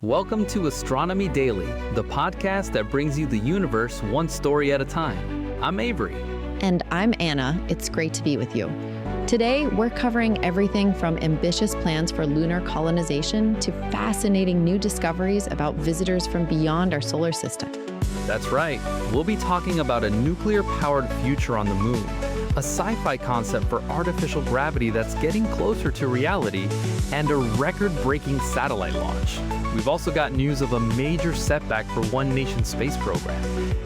Welcome to Astronomy Daily, the podcast that brings you the universe one story at a time. I'm Avery. And I'm Anna. It's great to be with you. Today, we're covering everything from ambitious plans for lunar colonization to fascinating new discoveries about visitors from beyond our solar system. That's right. We'll be talking about a nuclear-powered future on the moon, a sci-fi concept for artificial gravity that's getting closer to reality, and a record-breaking satellite launch. We've also got news of a major setback for one nation's space program,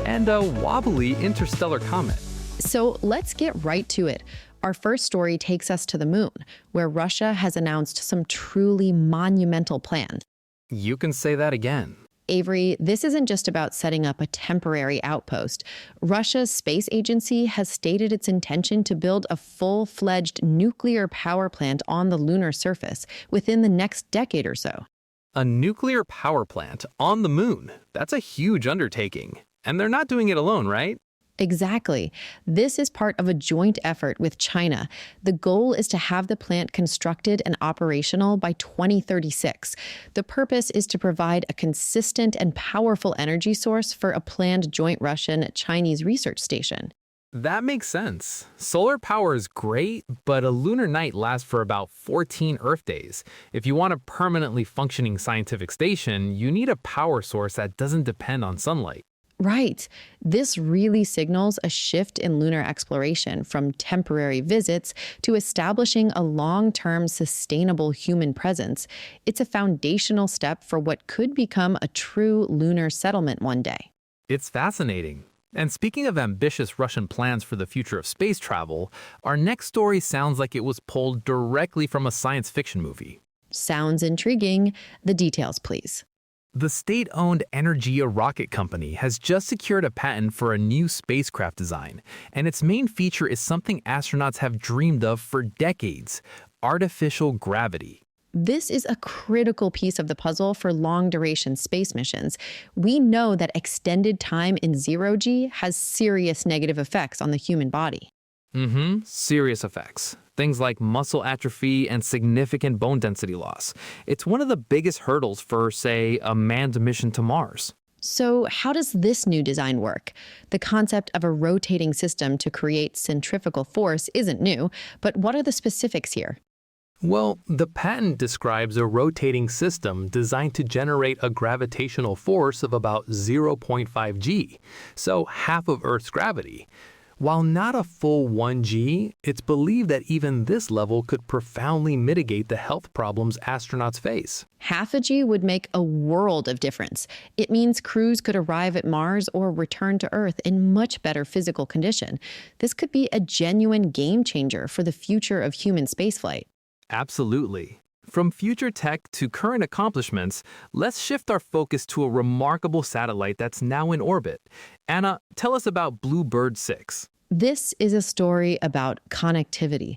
and a wobbly interstellar comet. So let's get right to it. Our first story takes us to the moon, where Russia has announced some truly monumental plans. You can say that again. Avery, this isn't just about setting up a temporary outpost. Russia's space agency has stated its intention to build a full-fledged nuclear power plant on the lunar surface within the next decade or so. A nuclear power plant on the moon. That's a huge undertaking. And they're not doing it alone, right? Exactly. This is part of a joint effort with China. The goal is to have the plant constructed and operational by 2036. The purpose is to provide a consistent and powerful energy source for a planned joint Russian-Chinese research station. That makes sense. Solar power is great, but a lunar night lasts for about 14 Earth days. If you want a permanently functioning scientific station, you need a power source that doesn't depend on sunlight. Right. This really signals a shift in lunar exploration from temporary visits to establishing a long-term sustainable human presence. It's a foundational step for what could become a true lunar settlement one day. It's fascinating. And speaking of ambitious Russian plans for the future of space travel, our next story sounds like it was pulled directly from a science fiction movie. Sounds intriguing. The details, please. The state-owned Energia rocket company has just secured a patent for a new spacecraft design, and its main feature is something astronauts have dreamed of for decades: artificial gravity. This is a critical piece of the puzzle for long-duration space missions. We know that extended time in zero-G has serious negative effects on the human body. Serious effects. Things like muscle atrophy and significant bone density loss. It's one of the biggest hurdles for, say, a manned mission to Mars. So how does this new design work? The concept of a rotating system to create centrifugal force isn't new, but what are the specifics here? Well, the patent describes a rotating system designed to generate a gravitational force of about 0.5 g, so half of Earth's gravity. While not a full 1 g, it's believed that even this level could profoundly mitigate the health problems astronauts face. Half a G would make a world of difference. It means crews could arrive at Mars or return to Earth in much better physical condition. This could be a genuine game changer for the future of human spaceflight. Absolutely. From future tech to current accomplishments, let's shift our focus to a remarkable satellite that's now in orbit. Anna, tell us about Bluebird 6. This is a story about connectivity.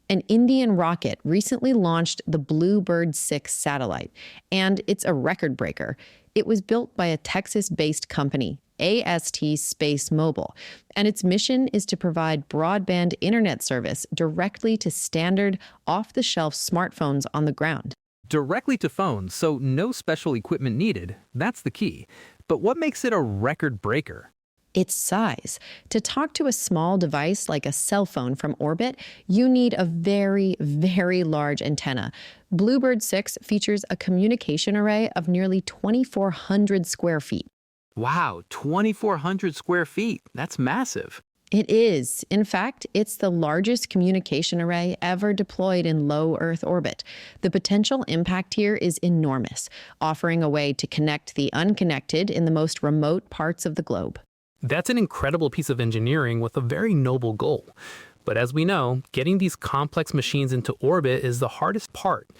An Indian rocket recently launched the Bluebird 6 satellite, and it's a record breaker. It was built by a Texas-based company, AST SpaceMobile, and its mission is to provide broadband internet service directly to standard, off-the-shelf smartphones on the ground. Directly to phones, so no special equipment needed. That's the key. But what makes it a record breaker? Its size. To talk to a small device like a cell phone from orbit, you need a very, very large antenna. Bluebird 6 features a communication array of nearly 2,400 square feet. Wow, 2,400 square feet. That's massive. It is. In fact, it's the largest communication array ever deployed in low Earth orbit. The potential impact here is enormous, offering a way to connect the unconnected in the most remote parts of the globe. That's an incredible piece of engineering with a very noble goal. But as we know, getting these complex machines into orbit is the hardest part.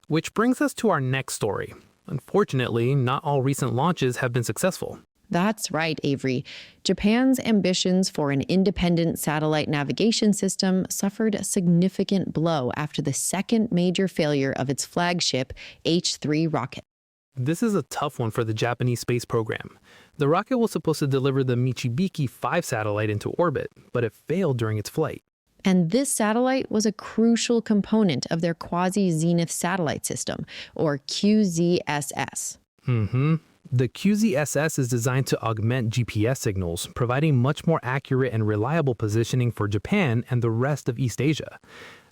Which brings us to our next story. Unfortunately, not all recent launches have been successful. That's right, Avery. Japan's ambitions for an independent satellite navigation system suffered a significant blow after the second major failure of its flagship H-3 rocket. This is a tough one for the Japanese space program. The rocket was supposed to deliver the Michibiki 5 satellite into orbit, but it failed during its flight. And this satellite was a crucial component of their quasi-zenith satellite system, or QZSS. The QZSS is designed to augment GPS signals, providing much more accurate and reliable positioning for Japan and the rest of East Asia.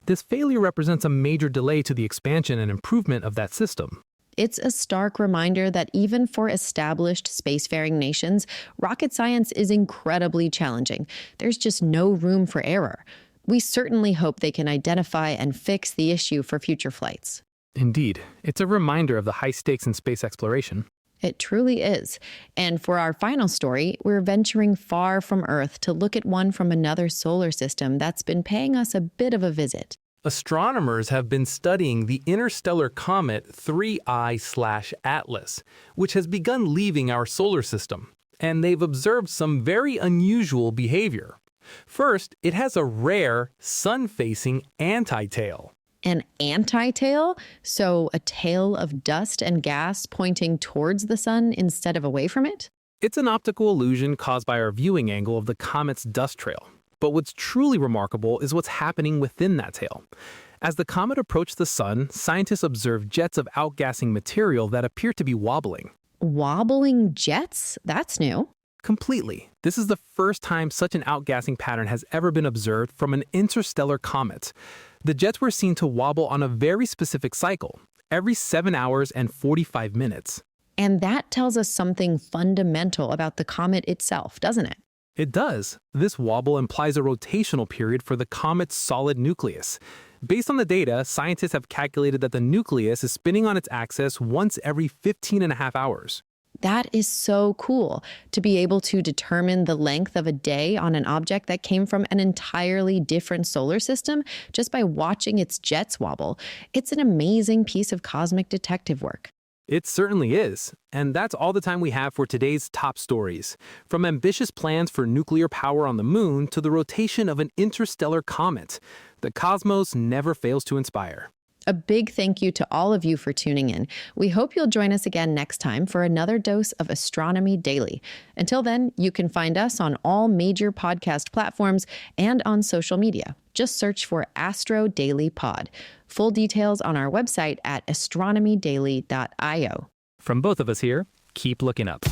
This failure represents a major delay to the expansion and improvement of that system. It's a stark reminder that even for established spacefaring nations, rocket science is incredibly challenging. There's just no room for error. We certainly hope they can identify and fix the issue for future flights. Indeed, it's a reminder of the high stakes in space exploration. It truly is. And for our final story, we're venturing far from Earth to look at one from another solar system that's been paying us a bit of a visit. Astronomers have been studying the interstellar comet 3I/Atlas, which has begun leaving our solar system, and they've observed some very unusual behavior. First, it has a rare, sun-facing anti-tail. An anti-tail? So a tail of dust and gas pointing towards the sun instead of away from it? It's an optical illusion caused by our viewing angle of the comet's dust trail. But what's truly remarkable is what's happening within that tail. As the comet approached the sun, scientists observed jets of outgassing material that appear to be wobbling. Wobbling jets? That's new. Completely. This is the first time such an outgassing pattern has ever been observed from an interstellar comet. The jets were seen to wobble on a very specific cycle, every 7 hours and 45 minutes. And that tells us something fundamental about the comet itself, doesn't it? It does. This wobble implies a rotational period for the comet's solid nucleus. Based on the data, scientists have calculated that the nucleus is spinning on its axis once every 15.5 hours. That is so cool, to be able to determine the length of a day on an object that came from an entirely different solar system just by watching its jets wobble. It's an amazing piece of cosmic detective work. It certainly is. And that's all the time we have for today's top stories. From ambitious plans for nuclear power on the moon to the rotation of an interstellar comet, the cosmos never fails to inspire. A big thank you to all of you for tuning in. We hope you'll join us again next time for another dose of Astronomy Daily. Until then, you can find us on all major podcast platforms and on social media. Just search for Astro Daily Pod. Full details on our website at astronomydaily.io. From both of us here, keep looking up.